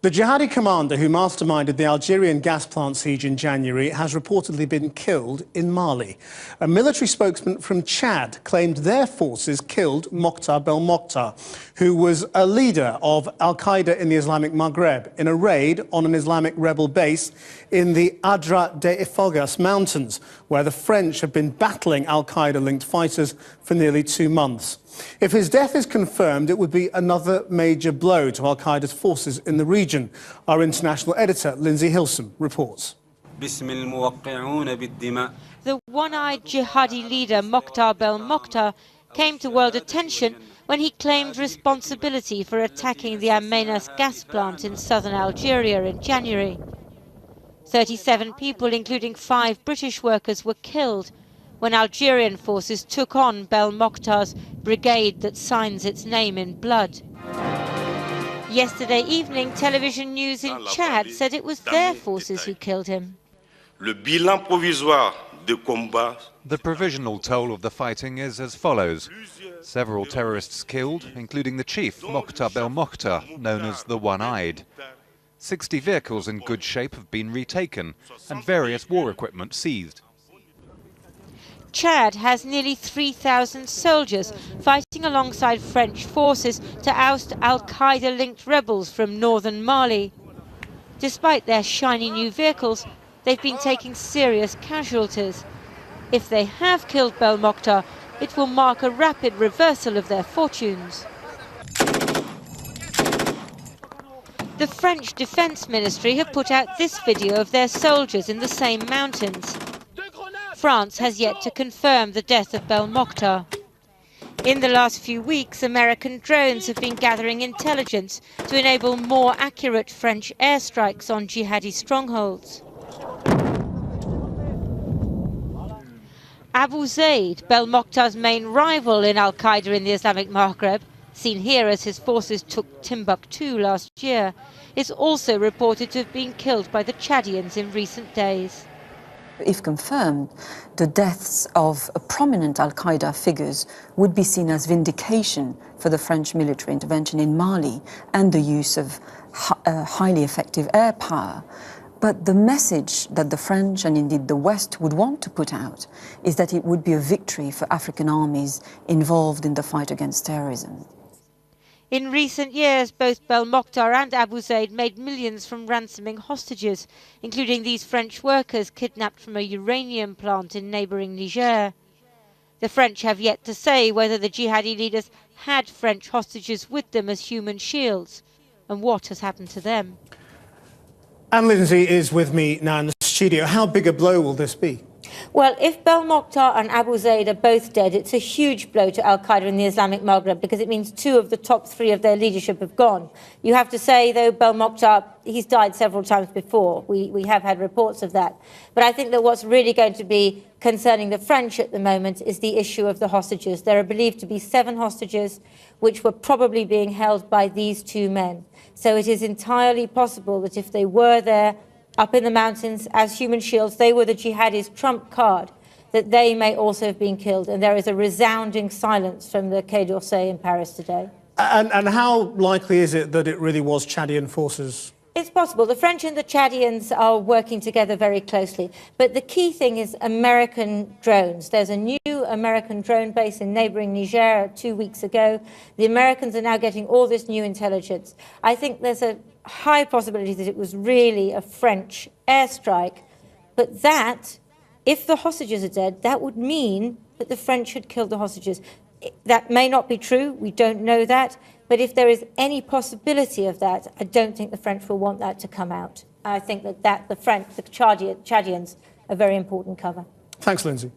The jihadi commander who masterminded the Algerian gas plant siege in January has reportedly been killed in Mali. A military spokesman from Chad claimed their forces killed Mokhtar Belmokhtar, who was a leader of al-Qaeda in the Islamic Maghreb, in a raid on an Islamic rebel base in the Adra de Ifogas mountains, where the French have been battling al-Qaeda-linked fighters for nearly 2 months. If his death is confirmed, it would be another major blow to al-Qaeda's forces in the region. Our international editor, Lindsay Hilson, reports. The one-eyed jihadi leader Mokhtar Belmokhtar came to world attention when he claimed responsibility for attacking the Amenas gas plant in southern Algeria in January. 37 people, including 5 British workers, were killed when Algerian forces took on Belmokhtar's brigade that signs its name in blood. Yesterday evening, television news in Chad said it was their forces who killed him. The provisional toll of the fighting is as follows. Several terrorists killed, including the chief, Mokhtar Belmokhtar, known as the One-Eyed. 60 vehicles in good shape have been retaken and various war equipment seized. Chad has nearly 3,000 soldiers fighting alongside French forces to oust al-Qaeda-linked rebels from northern Mali. Despite their shiny new vehicles, they've been taking serious casualties. If they have killed Belmokhtar, it will mark a rapid reversal of their fortunes. The French Defense Ministry have put out this video of their soldiers in the same mountains. France has yet to confirm the death of Belmokhtar. In the last few weeks, American drones have been gathering intelligence to enable more accurate French airstrikes on jihadi strongholds. Abu Zaid, Belmokhtar's main rival in al-Qaeda in the Islamic Maghreb, seen here as his forces took Timbuktu last year, is also reported to have been killed by the Chadians in recent days. If confirmed, the deaths of prominent al-Qaeda figures would be seen as vindication for the French military intervention in Mali and the use of highly effective air power. But the message that the French and indeed the West would want to put out is that it would be a victory for African armies involved in the fight against terrorism. In recent years, both Belmokhtar and Abu Zaid made millions from ransoming hostages, including these French workers kidnapped from a uranium plant in neighbouring Niger. The French have yet to say whether the jihadi leaders had French hostages with them as human shields, and what has happened to them. And Lindsay is with me now in the studio. How big a blow will this be? Well, if Belmokhtar and Abu Zaid are both dead, it's a huge blow to al-Qaeda in the Islamic Maghreb because it means 2 of the top 3 of their leadership have gone. You have to say, though, Belmokhtar, he's died several times before. We have had reports of that. But I think that what's really going to be concerning the French at the moment is the issue of the hostages. There are believed to be 7 hostages which were probably being held by these 2 men. So it is entirely possible that if they were there, up in the mountains as human shields, they were the jihadis' trump card, that they may also have been killed. And there is a resounding silence from the Quai d'Orsay in Paris today. And how likely is it that it really was Chadian forces? It's possible. The French and the Chadians are working together very closely. But the key thing is American drones. There's a new American drone base in neighbouring Niger 2 weeks ago. The Americans are now getting all this new intelligence. I think there's a high possibility that it was really a French airstrike. But that, if the hostages are dead, that would mean that the French had killed the hostages. That may not be true. We don't know that. But if there is any possibility of that, I don't think the French will want that to come out. I think that the Chadians are very important cover. Thanks, Lindsay.